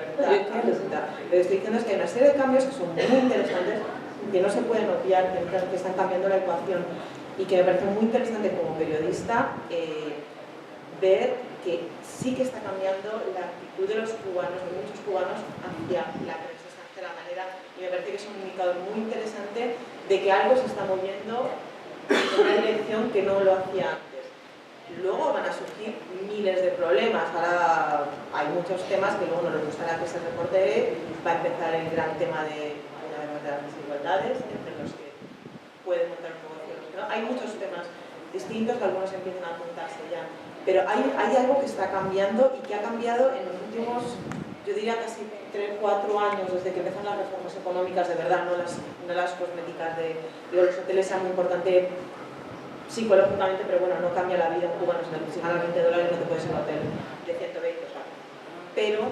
libertad absoluta. Lo que estoy diciendo es que hay una serie de cambios que son muy interesantes, que no se pueden obviar, que están cambiando la ecuación y que me parece muy interesante como periodista ver que sí que está cambiando la actitud de los cubanos, de muchos cubanos, hacia la prensa extranjera manera, y me parece que es un indicador muy interesante de que algo se está moviendo en una dirección que no lo hacía antes. Luego van a surgir miles de problemas. Ahora hay muchos temas que luego no les gustará que se reporte. Va a empezar el gran tema de las desigualdades entre los que pueden montar un negocio y los que no. Hay muchos temas distintos que algunos empiezan a apuntarse ya. Pero hay algo que está cambiando y que ha cambiado en los últimos, yo diría casi 3-4 años, desde que empezaron las reformas económicas de verdad, no las cosméticas de... Digo, los hoteles son muy importantes psicológicamente, pero bueno, no cambia la vida en Cuba, no sé, si ganas $20 no te puedes ir a un hotel de 120, o sea. Pero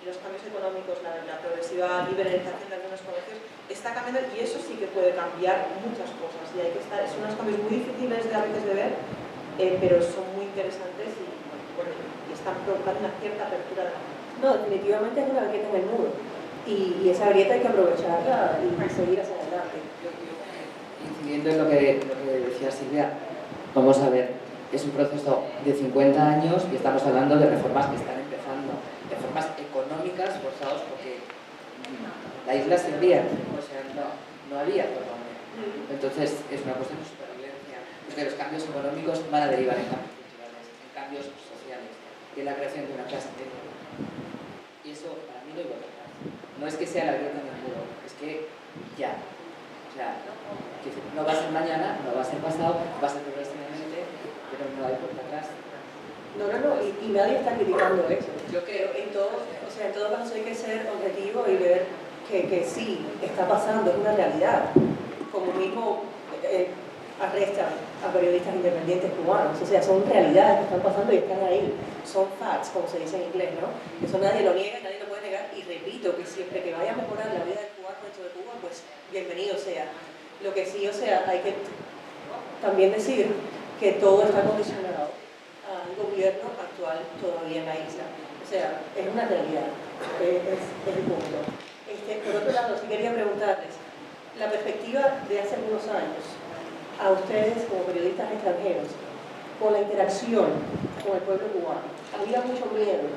los cambios económicos, la progresiva liberalización de algunos comercios está cambiando y eso sí que puede cambiar muchas cosas y hay que estar, son unos cambios muy difíciles a veces de ver, pero son muy interesantes y, bueno, y están provocando una cierta apertura de la... No, definitivamente es una grieta en el muro y esa grieta hay que aprovecharla y seguir hacia adelante. Incidiendo en lo que decía Silvia, vamos a ver, es un proceso de 50 años y estamos hablando de reformas que están empezando, reformas económicas forzadas porque la isla se abría, o sea, no había por dónde. Entonces es una cuestión de supervivencia, porque los cambios económicos van a derivar en cambios culturales, en cambios sociales y en la creación de una clase media. Y eso para mí no iba a pasar. No es que sea la grieta en el muro, es que ya. O sea, que no va a ser mañana, no va a ser pasado, va a ser progresivamente, pero no hay por atrás. No, y nadie está criticando eso. Yo creo en todo, o sea, en todo caso hay que ser objetivo y ver que sí, está pasando, es una realidad. Como mismo arrestan a periodistas independientes cubanos, o sea, son realidades que están pasando y están ahí. Son facts, como se dice en inglés, ¿no? Eso nadie lo niega, nadie lo puede negar, y repito que siempre que vaya a mejorar la vida del cubano dentro de Cuba, pues bienvenido sea. Lo que sí, o sea, hay que también decir que todo está condicionado al gobierno actual todavía en la isla. O sea, es una realidad, es el punto. Por otro lado, sí quería preguntarles, la perspectiva de hace algunos años, a ustedes como periodistas extranjeros, con la interacción con el pueblo cubano, había mucho miedo.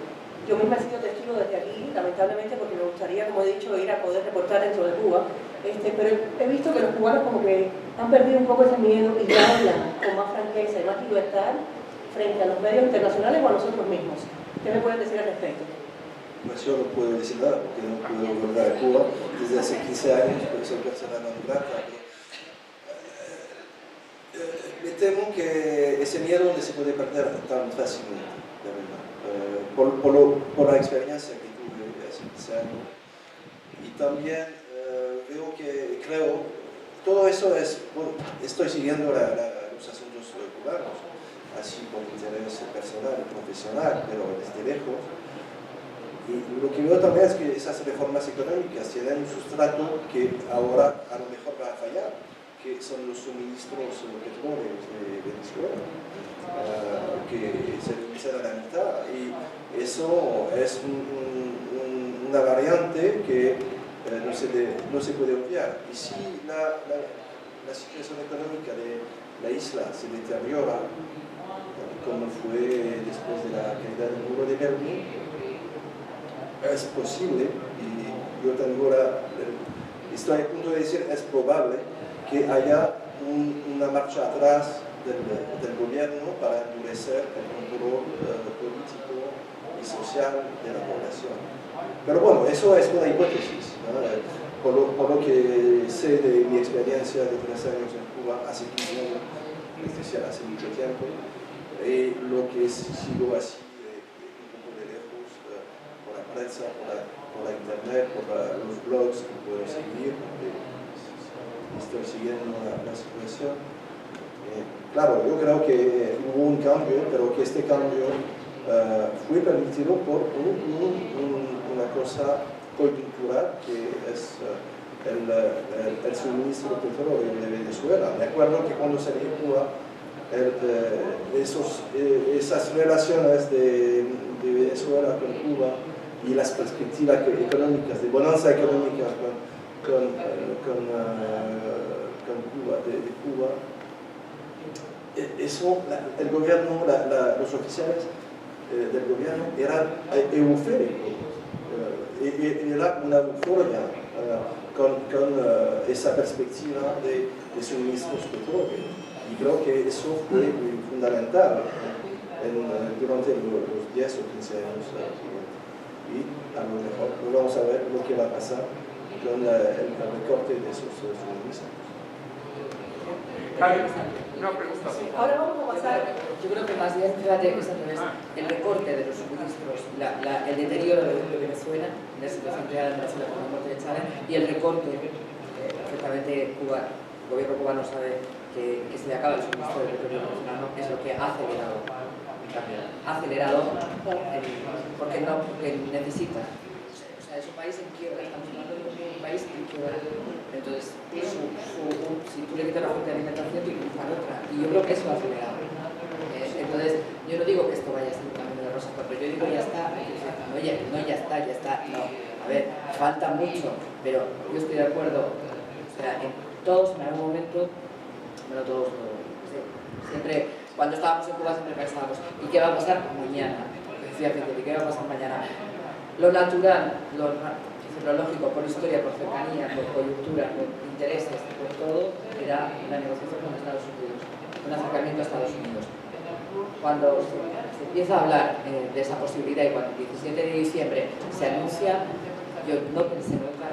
Yo misma he sido testigo desde aquí, lamentablemente, porque me gustaría, como he dicho, ir a poder reportar dentro de Cuba, pero he visto que los cubanos como que han perdido un poco ese miedo y ya hablan con más franqueza y más libertad frente a los medios internacionales o a nosotros mismos. ¿Qué me pueden decir al respecto? Pues yo no puedo decir nada porque no puedo volver a Cuba desde hace 15 años, porque soy persona non grata. Me temo que ese miedo no se puede perder tan fácilmente, la verdad. Por la experiencia que tuve hace 15 años. Y también creo, todo eso es, estoy siguiendo los asuntos cubanos, así por interés personal y profesional, pero desde lejos. Y lo que veo también es que esas reformas económicas tienen un sustrato que ahora a lo mejor va a fallar, que son los suministros petroleros de Venezuela, que se reducen a la mitad. Y eso es una variante que no se puede obviar. Y si la situación económica de la isla se deteriora, como fue después de la caída del muro de Berlín, es posible, y yo estoy a punto de decir, es probable que haya una marcha atrás del gobierno para endurecer el control político y social de la población. Pero bueno, eso es una hipótesis, ¿no? Por lo que sé de mi experiencia de 3 años en Cuba, hace 15 años, es decir, hace mucho tiempo, y lo que sigo así un poco de lejos, por la prensa, por la internet, por los blogs que puedo seguir, porque estoy siguiendo la situación. Claro, yo creo que hubo un cambio, pero que este cambio fue permitido por una cosa coyuntural, que es el suministro de petróleo de Venezuela. Me acuerdo que cuando salí de Cuba, esas relaciones de Venezuela con Cuba y las perspectivas económicas, de bonanza económica con Cuba, de Cuba, eso, el gobierno, los oficiales del gobierno eran eufóricos, era una euforia con esa perspectiva de suministros petróleo. Y creo que eso fue fundamental durante los 10 o 15 años siguientes. Y a lo mejor vamos a ver lo que va a pasar con el recorte de esos suministros. No, pregunta. Ahora vamos a pasar. Yo creo que más bien, fíjate que es al revés, el recorte de los suministros, el deterioro de Venezuela, en la situación real de Venezuela con la muerte de Chávez, y el recorte, perfectamente Cuba, el gobierno cubano sabe que se le acaba el suministro de petróleo venezolano, es lo que ha acelerado el cambio. Ha acelerado, porque necesita. O sea, es un país en quiebra, estamos hablando de un país en quiebra. Entonces, si tú le quitas la fuente de alimentación, te buscan otra. Y yo creo que eso ha acelerado. Entonces, yo no digo que esto vaya a ser un camino de rosas, pero yo digo ya está. No, ya está. No, a ver, falta mucho, pero yo estoy de acuerdo. O sea, todos en algún momento, bueno, todos, siempre, cuando estábamos en Cuba siempre pensábamos, ¿y qué va a pasar mañana? Decía Fidel, ¿y qué va a pasar mañana? Lo natural, lo lógico, por historia, por cercanía, por coyuntura, por intereses, por todo, era la negociación con Estados Unidos, un acercamiento a Estados Unidos. Cuando se empieza a hablar de esa posibilidad y cuando el 17 de diciembre se anuncia, yo no pensé nunca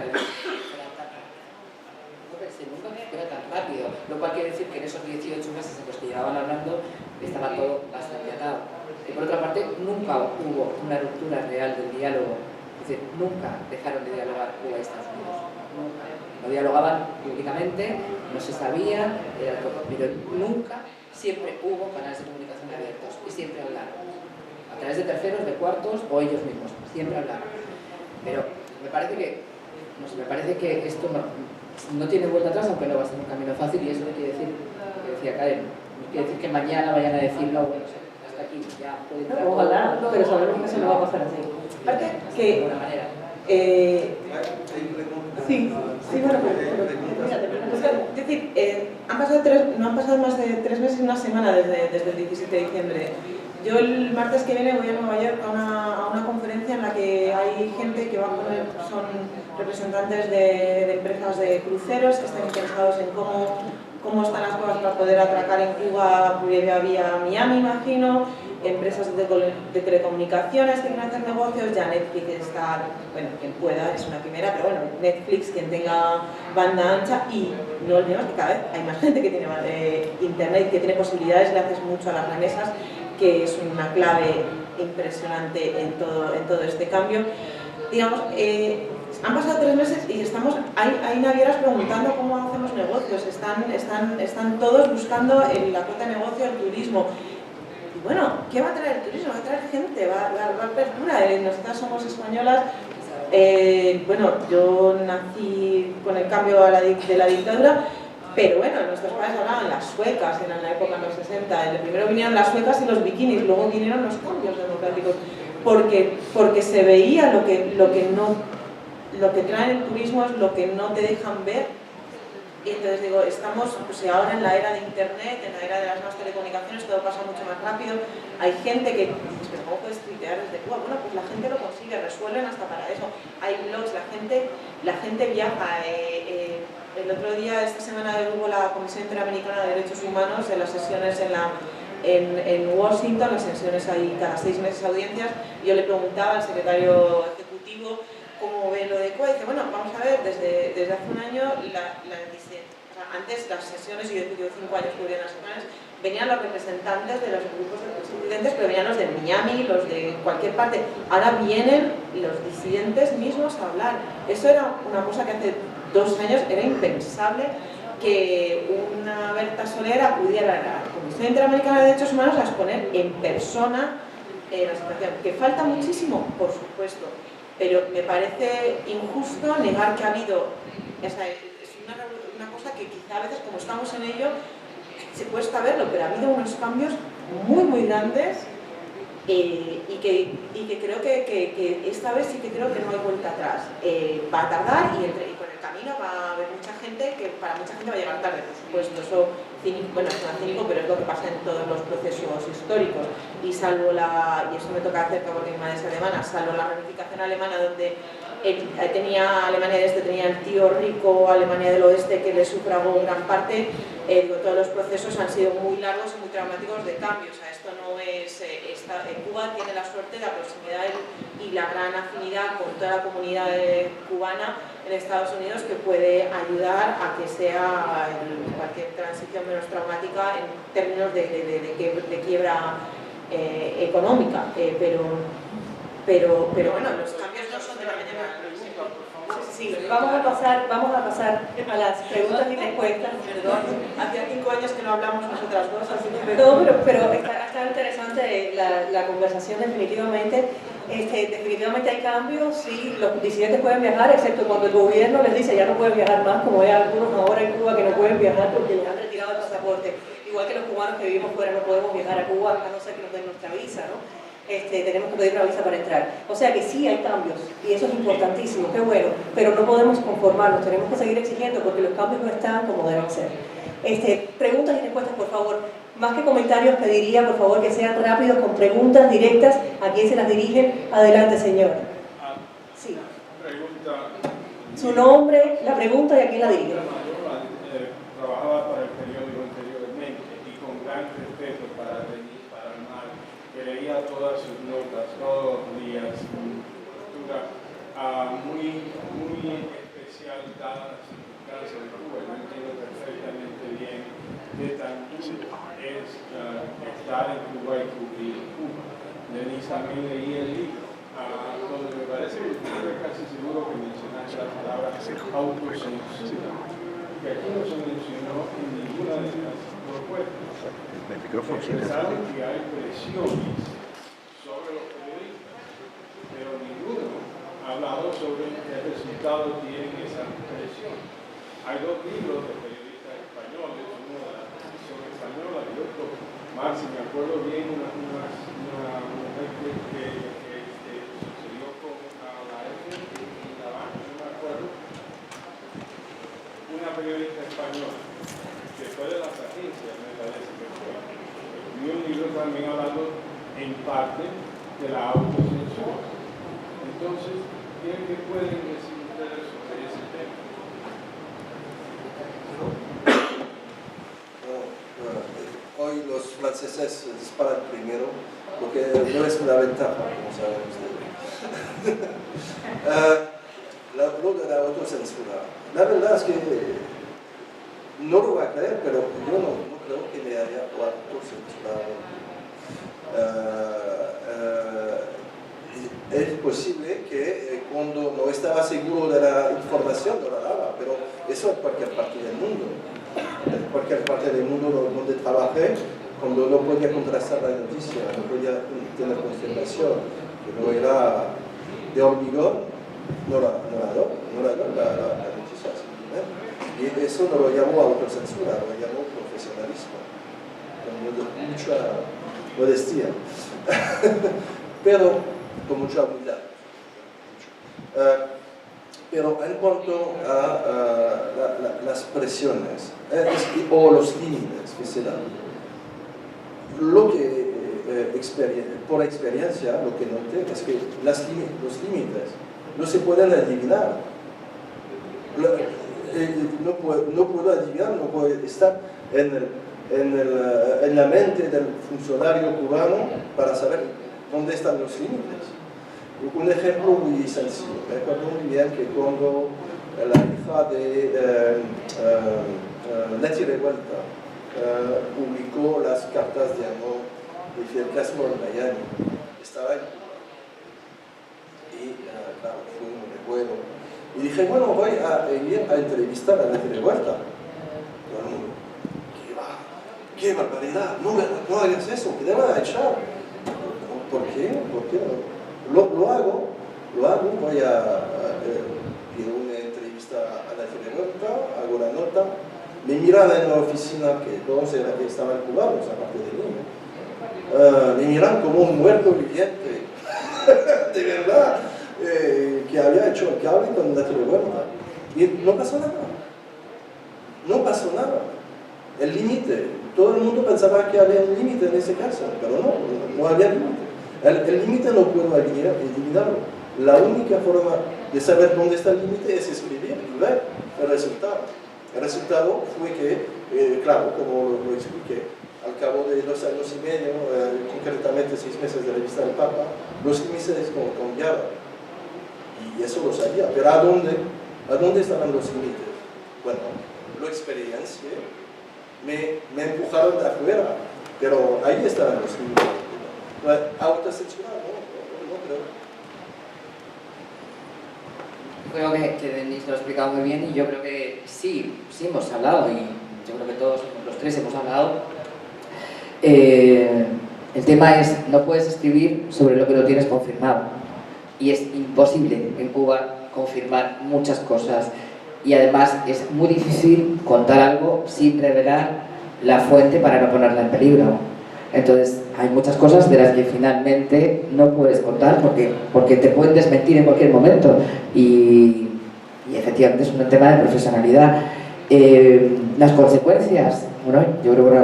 que era tan rápido, lo cual quiere decir que en esos 18 meses en los que llevaban hablando estaba todo bastante atado. Y por otra parte, nunca hubo una ruptura real del diálogo. Es decir, nunca dejaron de dialogar Cuba y Estados Unidos. Nunca. No dialogaban públicamente, no se sabía, pero nunca, siempre hubo canales de comunicación abiertos y siempre hablaron. A través de terceros, de cuartos o ellos mismos, siempre hablaron. Pero me parece que esto no tiene vuelta atrás, aunque no va a ser un camino fácil, y eso no quiere decir, que decía Karen, no quiere decir que mañana vayan a decir, no, bueno, hasta aquí, ya puede entrar. Ojalá, pero sabemos que eso no va a pasar así. Aparte De que... alguna manera. Sí, bueno, es decir, no han pasado más de 3 meses y una semana desde el 17 de diciembre. Yo el martes que viene voy a Nueva York a una conferencia en la que hay gente que va a poner, son representantes de empresas de cruceros que están interesados en cómo están las cosas para poder atracar en Cuba vía Miami, imagino, empresas de telecomunicaciones que quieren hacer negocios, ya Netflix está, bueno, quien pueda, es una quimera, pero bueno, Netflix, quien tenga banda ancha, y no olvidemos que cada vez hay más gente que tiene internet, que tiene posibilidades gracias mucho a las remesas, que es una clave impresionante en todo este cambio. Digamos, han pasado 3 meses y hay navieras preguntando cómo hacemos negocios, están todos buscando la cuota de negocio, el turismo. Y bueno, ¿qué va a traer el turismo? Va a traer gente, va a apertura. Nosotras somos españolas. Bueno, yo nací con el cambio de la dictadura, pero bueno, nuestros padres hablaban las suecas, era en la época de los 60. Primero vinieron las suecas y los bikinis, luego vinieron los cambios democráticos, porque se veía lo que trae el turismo es lo que no te dejan ver. Y entonces digo, estamos ahora en la era de internet, en la era de las nuevas telecomunicaciones, todo pasa mucho más rápido. Hay gente que dice, pero ¿cómo puedes tuitear desde Cuba? Bueno, pues la gente lo consigue, resuelven hasta para eso. Hay blogs, la gente viaja. El otro día, esta semana, hubo la Comisión Interamericana de Derechos Humanos de las sesiones en Washington, las sesiones hay cada 6 meses audiencias, y yo le preguntaba al secretario ejecutivo cómo ve lo de Cuba, y dice, bueno, vamos a ver, desde hace un año, antes las sesiones, yo 5 años cubría las sesiones, venían los representantes de los grupos de disidentes, pero venían los de Miami, los de cualquier parte. Ahora vienen los disidentes mismos a hablar. Eso era una cosa que hace 2 años era impensable, que una Berta Soler acudiera a la Comisión Interamericana de Derechos Humanos a exponer en persona la situación. ¿Que falta muchísimo? Por supuesto, pero me parece injusto negar que ha habido, es una cosa que quizá a veces, como estamos en ello, se cuesta verlo, pero ha habido unos cambios muy grandes y que creo que esta vez sí que creo que no hay vuelta atrás. Va a tardar y con el camino va a haber mucha gente que para mucha gente va a llegar tarde, por supuesto. Eso cínico, bueno, es tan cínico, pero es lo que pasa en todos los procesos históricos. Y salvo y eso me toca cerca porque mi madre es alemana, salvo la reunificación alemana donde Alemania del Este tenía el tío rico, Alemania del Oeste que le sufragó gran parte, todos los procesos han sido muy largos y muy traumáticos de cambio. O sea, esto no es... Cuba tiene la suerte de la proximidad y la gran afinidad con toda la comunidad cubana en Estados Unidos que puede ayudar a que sea cualquier transición menos traumática en términos de quiebra económica. Pero bueno, los cambios no son de la mañana a la noche. Sí, vamos a pasar a las preguntas y respuestas. Perdón, hacía 5 años que no hablamos nosotras dos, así que... No, pero está interesante la conversación definitivamente. Definitivamente hay cambios, sí, los disidentes pueden viajar, excepto cuando el gobierno les dice ya no pueden viajar más, como hay algunos ahora en Cuba que no pueden viajar porque les han retirado el pasaporte. Igual que los cubanos que vivimos fuera no podemos viajar a Cuba a no ser que nos den nuestra visa, ¿no? Tenemos que pedir una visa para entrar. O sea que sí hay cambios y eso es importantísimo, qué bueno, pero no podemos conformarnos, tenemos que seguir exigiendo porque los cambios no están como deben ser. Preguntas y respuestas, por favor. Más que comentarios, pediría por favor que sean rápidos con preguntas directas. ¿A quién se las dirigen? Adelante, señor. Sí. Pregunta. Su nombre, la pregunta y a quién la dirige. Trabajaba para el periódico anteriormente y con gran respeto para el mar, que leía todas sus notas todos los días, postura muy especial dada las circunstancias de Cuba. Yo entiendo perfectamente bien qué tan duro es estar en Cuba y cubrir Cuba. Denise también leí el libro, donde me parece que estoy casi seguro que mencionaste la palabra autocensura, que aquí no se mencionó en ninguna de las propuestas. Expresaron que hay presiones sobre los periodistas, pero ninguno ha hablado sobre qué resultado tienen esas presiones. Hay 2 libros de periodistas españoles, uno de la televisión española y otro, más si me acuerdo bien, una mujer que sucedió con la F y la banca, no me acuerdo, una periodista española que fue de las agencias, me parece que fue, y un libro también hablando en parte de la autocensura. Entonces, ¿qué pueden decir ustedes sobre ese tema? Hoy los franceses disparan primero porque no es una ventaja, como saben ustedes. Habló de la autocensura. La verdad es que no lo va a creer, pero yo no creo que me haya autocensurado. Es posible que cuando no estaba seguro de la información no la daba, pero eso en cualquier parte del mundo. En cualquier parte del mundo donde trabajé, cuando no podía contrastar la noticia, no podía tener confirmación, que no era de hormigón, no la noticia simplemente. Y eso no lo llamó autocensura, lo llamó profesionalismo, con mucha modestia, pero con mucha humildad. Pero en cuanto a las presiones o los límites que se dan, lo que por experiencia lo que noté es que los límites no se pueden adivinar. No puedo adivinar, no puedo estar en la mente del funcionario cubano para saber dónde están los límites. Un ejemplo muy sencillo. Me acuerdo muy bien que cuando la hija de Leti Revuelta publicó las cartas de amor de Fidel Castro en Miami, estaba en Cuba. Y claro, fue un recuerdo. Y dije, bueno, voy a ir a entrevistar a Leti Revuelta. Todo el mundo, ¡qué barbaridad! No hagas eso, que te van a echar. ¿Por qué? ¿Por qué no? Lo hago, voy a ir a una entrevista a la Revuelta, hago la nota, me miran en la oficina que todos estaban cubanos, aparte de mí, me miran como un muerto viviente, de verdad, que había hecho el cable con la revuelta. Y no pasó nada. No pasó nada. El límite, todo el mundo pensaba que había un límite en ese caso, pero no había límite. El límite no puedo eliminarlo. La única forma de saber dónde está el límite es escribir y ver el resultado. El resultado fue que, claro, como lo expliqué, al cabo de 2 años y medio, concretamente 6 meses de revista del Papa, los límites cambiaron. Y eso lo sabía. Pero ¿a dónde estaban los límites? Bueno, lo experiencié, me empujaron de afuera, pero ahí estaban los límites. Autocensura, no creo. Creo que Denis lo ha explicado muy bien y yo creo que sí hemos hablado y yo creo que todos los tres hemos hablado. El tema es, no puedes escribir sobre lo que no tienes confirmado y es imposible en Cuba confirmar muchas cosas y además es muy difícil contar algo sin revelar la fuente para no ponerla en peligro. Entonces hay muchas cosas de las que finalmente no puedes contar porque te pueden desmentir en cualquier momento y efectivamente es un tema de profesionalidad. Las consecuencias, bueno, yo creo que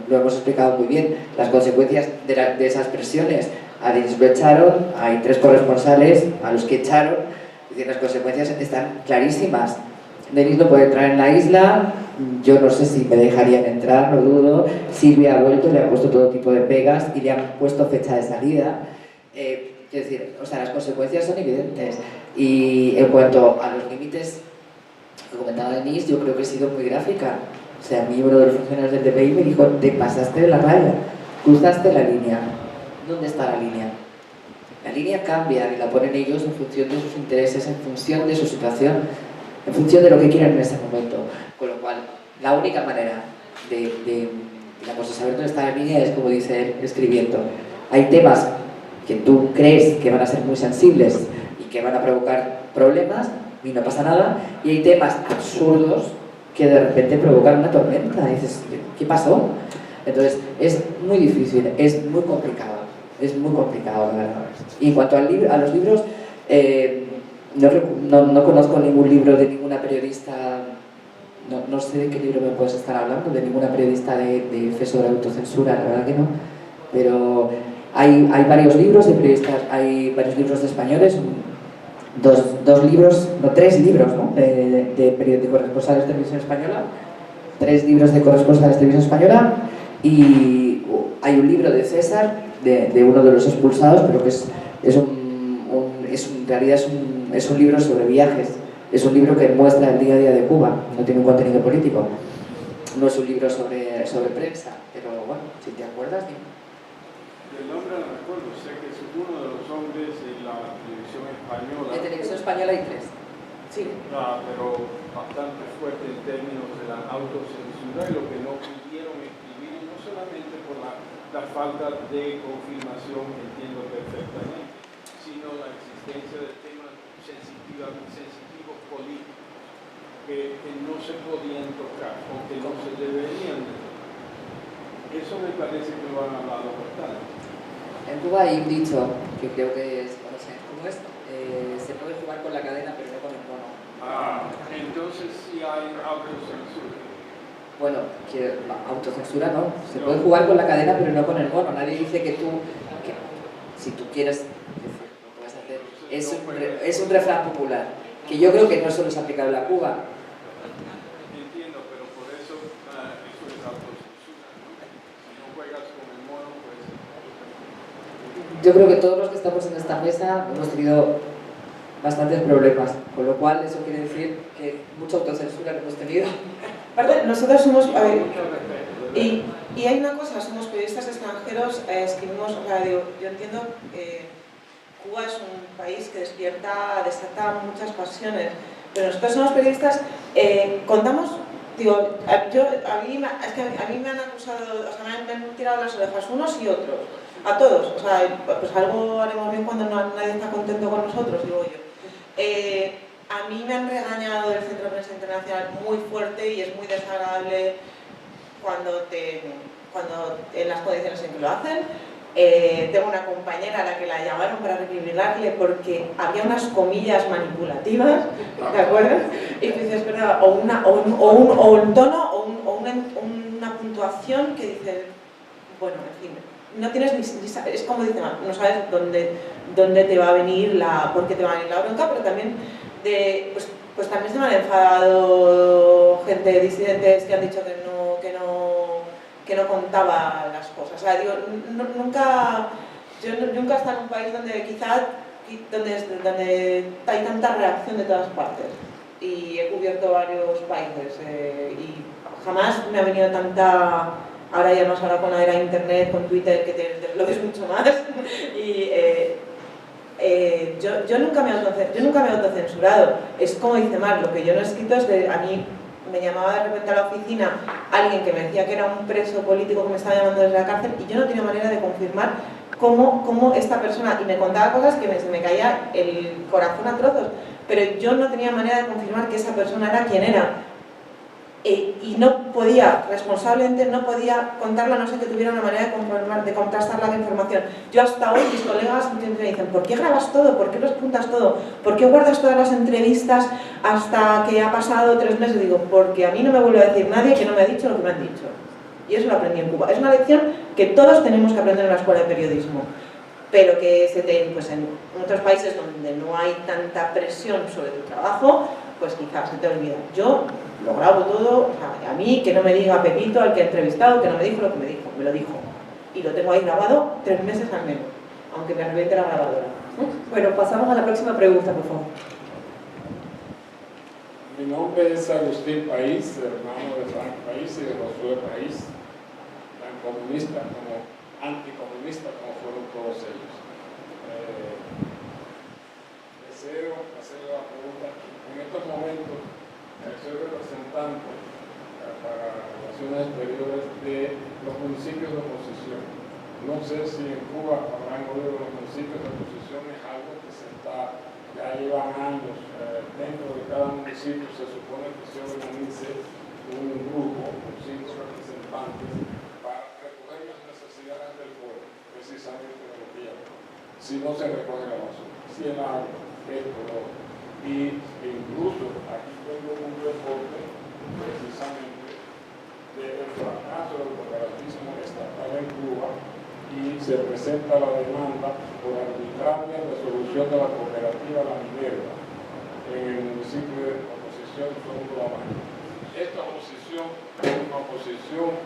lo hemos explicado muy bien, las consecuencias de esas presiones. A Denis lo echaron, hay 3 corresponsales a los que echaron, es decir, las consecuencias están clarísimas. Denis no puede entrar en la isla, yo no sé si me dejarían entrar, lo dudo. Silvia ha vuelto, le han puesto todo tipo de pegas y le han puesto fecha de salida. Es decir, o sea, las consecuencias son evidentes. Y en cuanto a los límites que comentaba Denis, yo creo que he sido muy gráfica. O sea, a mí uno de los funcionarios del DPI me dijo, te pasaste de la raya, cruzaste la línea. ¿Dónde está la línea? La línea cambia y la ponen ellos en función de sus intereses, en función de su situación, en función de lo que quieran en ese momento. Con lo cual, la única manera de saber dónde está la línea es, como dice él, escribiendo. Hay temas que tú crees que van a ser muy sensibles y que van a provocar problemas y no pasa nada, y hay temas absurdos que de repente provocan una tormenta. Y dices, ¿qué pasó? Entonces, es muy difícil, es muy complicado, la verdad. Y en cuanto a los libros, no conozco ningún libro de ninguna periodista, no sé de qué libro me puedes estar hablando, de ninguna periodista de fe sobre autocensura, la verdad que no, pero hay varios libros de periodistas, hay varios libros de españoles, 3 libros, ¿no? de corresponsales de Televisión Española, 3 libros de corresponsales de Televisión Española, y hay un libro de César, de uno de los expulsados, pero que en realidad es un libro sobre viajes, es un libro que muestra el día a día de Cuba, no tiene un contenido político, no es un libro sobre prensa, pero bueno, si te acuerdas, dime. El nombre no me acuerdo, sé que es uno de los hombres en la televisión española. En Televisión Española hay 3. Sí. Pero bastante fuerte en términos de la autocensura y lo que no pudieron escribir, no solamente por la falta de confirmación, que entiendo perfectamente, sino la existencia de temas sensitivos políticos que no se podían tocar o que no se deberían de tocar. Eso me parece que lo han hablado bastante. En Cuba hay un dicho que creo que es, no sé, ¿cómo es? Se puede jugar con la cadena pero no con el mono. Entonces sí hay autocensura. Bueno, autocensura no, se puede jugar con la cadena pero no con el mono. Nadie dice que si tú quieres decir lo que vas a hacer, es un refrán popular, que yo creo que no solo es aplicable a Cuba. Entiendo, pero por eso es autocensura, ¿no? Si no juegas con el mono, pues... Yo creo que todos los que estamos en esta mesa hemos tenido bastantes problemas, con lo cual eso quiere decir que mucha autocensura que hemos tenido. Aparte, nosotros somos... y hay una cosa, somos periodistas extranjeros, escribimos... yo entiendo que Cuba es un país que desata muchas pasiones, pero nosotros somos periodistas, contamos... a mí me han acusado, o sea, me han tirado las orejas unos y otros, a todos, o sea, pues algo haremos bien cuando nadie está contento con nosotros, digo yo. A mí me han regañado del Centro de Prensa Internacional muy fuerte y es muy desagradable cuando en las condiciones en que lo hacen, tengo una compañera a la que la llamaron para recriminarle porque había unas comillas manipulativas, ¿de acuerdo? Y tú dices, pero, o un tono o una puntuación que dice, bueno, en fin, no tienes ni es como dicen, no sabes dónde te va a venir por qué te va a venir la bronca, pero también pues también se me han enfadado gente, disidentes que han dicho que no contaba las cosas. O sea, digo, yo nunca he estado en un país donde hay tanta reacción de todas partes. Y he cubierto varios países y jamás me ha venido tanta... Ahora ya más ahora con la era internet, con Twitter, que te lo ves mucho más. Y yo nunca me he autocensurado. Es como dice Mar, lo que yo no he escrito es a mí me llamaba de repente a la oficina alguien que me decía que era un preso político que me estaba llamando desde la cárcel y yo no tenía manera de confirmar cómo esta persona, y me contaba cosas que se me caía el corazón a trozos, pero yo no tenía manera de confirmar que esa persona era quien era. Y no podía, responsablemente no podía contarla, a no ser que tuviera una manera de contrastar la información. Yo hasta hoy, mis colegas me dicen, ¿por qué grabas todo? ¿Por qué los apuntas todo? ¿Por qué guardas todas las entrevistas hasta que ha pasado 3 meses? Digo, porque a mí no me vuelve a decir nadie que no me ha dicho lo que me han dicho. Y eso lo aprendí en Cuba. Es una lección que todos tenemos que aprender en la escuela de periodismo. Pero que pues en otros países donde no hay tanta presión sobre tu trabajo, pues quizás se te olvida. Yo lo grabo todo, o sea, a mí que no me diga Pepito, al que he entrevistado, que no me dijo lo que me dijo, me lo dijo. Y lo tengo ahí grabado 3 meses al menos, aunque me reviente la grabadora. Bueno, pasamos a la próxima pregunta, por favor. Mi nombre es Agustín País, hermano de Frank País y de Josué País, tan comunista como anticomunista como fueron todos ellos. Deseo hacerle la pregunta. En estos momentos soy representante para Relaciones Exteriores de los municipios de oposición. No sé si en Cuba habrán oído los municipios de oposición, es algo que ya llevan años. Dentro de cada municipio se supone que se organice un grupo con 5 representantes para recoger las necesidades del pueblo, precisamente de lo que llaman. Si no se recoge la basura, si el agua, esto, lo otro. Y incluso aquí tengo un reporte precisamente del fracaso del cooperativismo estatal en Cuba y se presenta la demanda por arbitraria resolución de la cooperativa La Minerva en el municipio de oposición Son La Mañana. Esta oposición es una oposición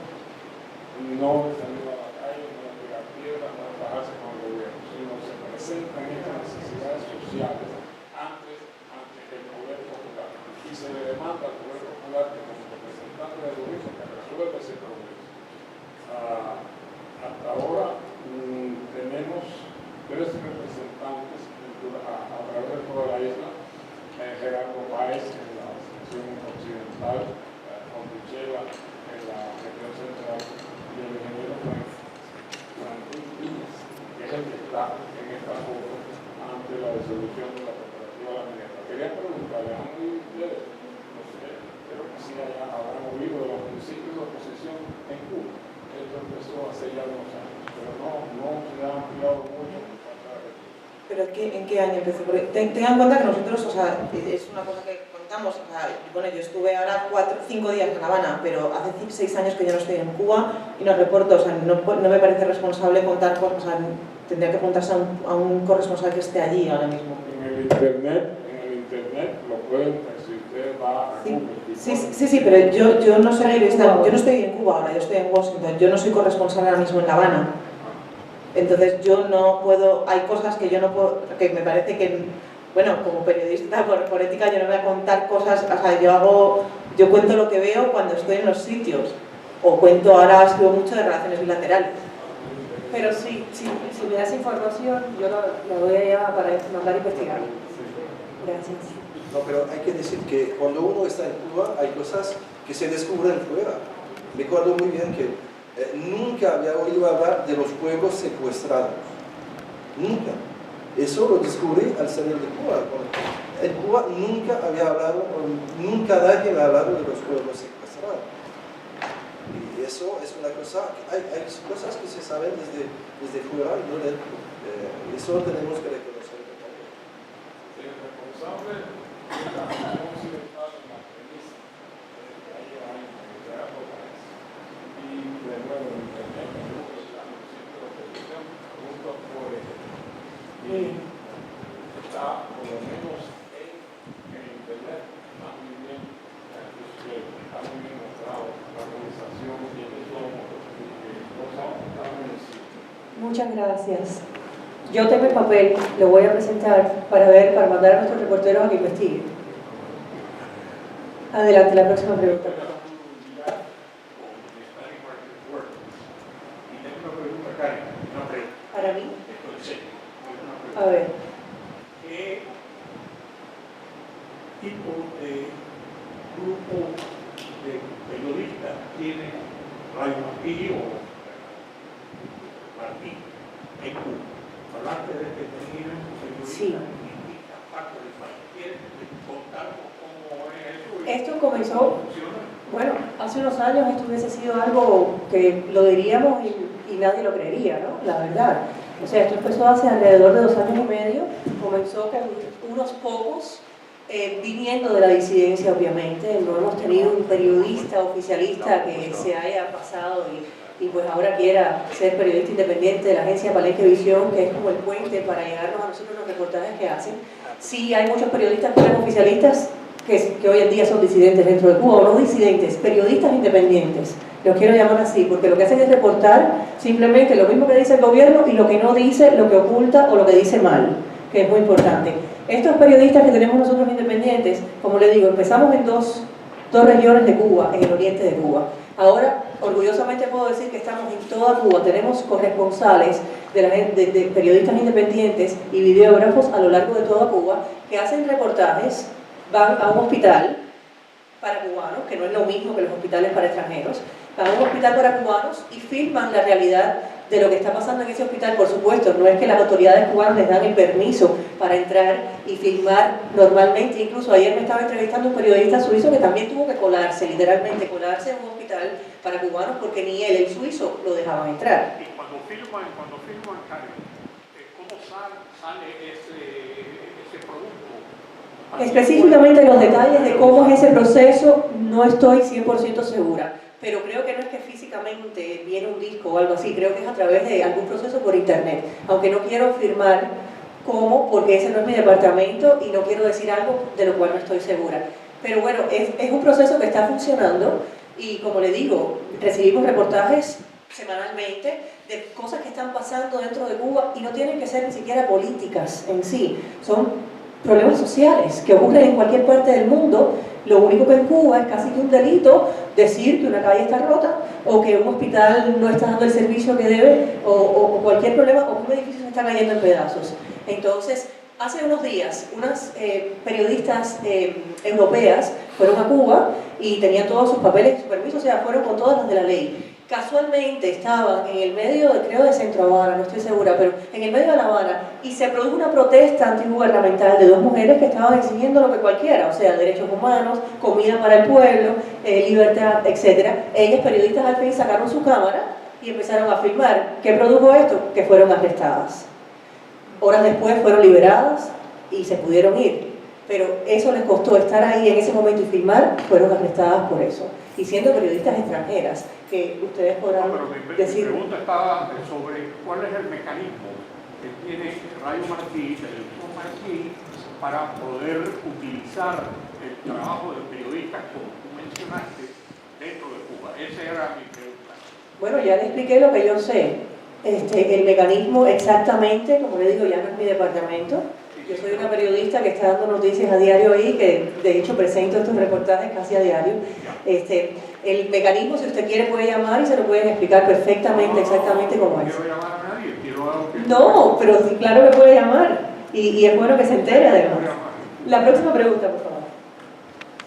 no de salir a la calle, no de pegar piedras, no de bajarse con el gobierno, sino se presentan estas necesidades sociales ante el poder popular. Y se le demanda al poder popular que como representante del gobierno que resuelva ese problema. Hasta ahora tenemos 3 representantes a través de toda la isla. Gerardo Páez en la sección occidental, Conduchela en la región central y el ingeniero Franklin Díaz, que es el que está en esta foto ante la disolución de la cooperativa La Minerva. Quería preguntarle, ¿han oído ustedes? No sé, creo que sí habrán oído de los municipios de oposición en Cuba. Esto empezó hace ya unos años, pero no se ha ampliado mucho. ¿Pero en qué año empezó? Porque tengan en cuenta que nosotros, o sea, es una cosa que contamos, o sea, bueno, yo estuve ahora 5 días en La Habana, pero hace 6 años que yo no estoy en Cuba y no reporto, o sea, no me parece responsable contar cosas, o sea, tendría que preguntarse a un corresponsal que esté allí ahora mismo. En el internet lo pueden, si usted va a Cuba. Sí, pero yo no soy periodista, yo no estoy en Cuba ahora, yo estoy en Washington, yo no soy corresponsal ahora mismo en La Habana. Entonces yo no puedo, hay cosas que yo no puedo, que me parece que, bueno, como periodista, por ética, yo no voy a contar cosas, o sea, yo cuento lo que veo cuando estoy en los sitios, o cuento, ahora escribo mucho de relaciones bilaterales. Pero sí, si me das información, yo la voy a llevar para mandar a investigar. Gracias. No, pero hay que decir que cuando uno está en Cuba hay cosas que se descubren fuera. Me acuerdo muy bien que nunca había oído hablar de los pueblos secuestrados. Nunca. Eso lo descubrí al salir de Cuba. En Cuba nunca había hablado, nunca nadie me ha hablado de los pueblos secuestrados. Y eso es una cosa, hay cosas que se saben desde fuera y no dentro. Eso tenemos que reconocer también. El responsable de la Unión Occidental en la premisa que hay años de épocas y de nuevo en Internet, en Google, en los sitios de televisión, junto a Fore, y está por lo menos en Internet, está muy bien mostrado la organización y el cómo está muy encima. Muchas gracias. Yo tengo el papel, lo voy a presentar para mandar a nuestros reporteros a que investiguen. Adelante, la próxima pregunta. ¿Para mí? A ver. ¿Qué tipo de grupo de periodistas tiene Radio Martí o Martí en Cuba? Hablaste de que tenían periodistas Sí. en distintas partes del país. ¿Quieres contarnos cómo es eso? Esto comenzó, ¿Funciona? bueno, hace unos años esto hubiese sido algo que lo diríamos y nadie lo creería, ¿no? La verdad. O sea, esto empezó hace alrededor de 2 años y medio, comenzó con unos pocos, viniendo de la disidencia obviamente, no hemos tenido un periodista oficialista que se haya pasado y pues ahora quiera ser periodista independiente de la agencia Palenque Visión, que es como el puente para llegarnos a nosotros los reportajes que hacen. Sí, hay muchos periodistas que eran oficialistas que hoy en día son disidentes dentro de Cuba, o no disidentes, periodistas independientes. Los quiero llamar así, porque lo que hacen es reportar simplemente lo mismo que dice el gobierno y lo que no dice, lo que oculta o lo que dice mal, que es muy importante. Estos periodistas que tenemos nosotros independientes, como les digo, empezamos en dos regiones de Cuba, en el oriente de Cuba. Ahora, orgullosamente puedo decir que estamos en toda Cuba, tenemos corresponsales de periodistas independientes y videógrafos a lo largo de toda Cuba que hacen reportajes, van a un hospital para cubanos, que no es lo mismo que los hospitales para extranjeros, van a un hospital para cubanos y filman la realidad de lo que está pasando en ese hospital. Por supuesto, no es que las autoridades cubanas les dan el permiso para entrar y filmar normalmente. Incluso ayer me estaba entrevistando un periodista suizo que también tuvo que colarse, literalmente colarse en un hospital para cubanos porque ni él, el suizo, lo dejaban entrar. Y cuando filman, Karen, ¿cómo sale ese producto? Específicamente los detalles de cómo es ese proceso no estoy 100% segura, pero creo que no es que físicamente viene un disco o algo así, creo que es a través de algún proceso por internet, aunque no quiero afirmar cómo, porque ese no es mi departamento y no quiero decir algo de lo cual no estoy segura. Pero bueno, es un proceso que está funcionando y como le digo, recibimos reportajes semanalmente de cosas que están pasando dentro de Cuba y no tienen que ser ni siquiera políticas en sí, son problemas sociales que ocurren en cualquier parte del mundo. Lo único que en Cuba es casi que un delito decir que una calle está rota o que un hospital no está dando el servicio que debe o cualquier problema o que un edificio se está cayendo en pedazos. Entonces, hace unos días unas periodistas europeas fueron a Cuba y tenían todos sus papeles y su permiso, o sea, fueron con todas las de la ley. Casualmente estaban en el medio, creo de Centro Habana, no estoy segura, pero en el medio de La Habana, y se produjo una protesta antigubernamental de 2 mujeres que estaban exigiendo lo que cualquiera, o sea, derechos humanos, comida para el pueblo, libertad, etc. Ellas, periodistas al fin, sacaron su cámara y empezaron a filmar. ¿Qué produjo esto? Que fueron arrestadas. Horas después fueron liberadas y se pudieron ir. Pero eso les costó estar ahí en ese momento y filmar, fueron arrestadas por eso. Y siendo periodistas extranjeras, que ustedes podrán decir... Mi pregunta estaba sobre cuál es el mecanismo que tiene Radio Martí, Televisión Martí, para poder utilizar el trabajo de periodistas, como tú mencionaste, dentro de Cuba. Esa era mi pregunta. Bueno, ya le expliqué lo que yo sé. El mecanismo exactamente, como le digo, ya no es mi departamento. Yo soy una periodista que está dando noticias a diario ahí, que de hecho presento estos reportajes casi a diario. El mecanismo, si usted quiere, puede llamar y se lo pueden explicar perfectamente, exactamente cómo es. No quiero llamar a nadie, quiero... No, pero sí, claro que puede llamar. Y es bueno que se entere además. La próxima pregunta, por favor.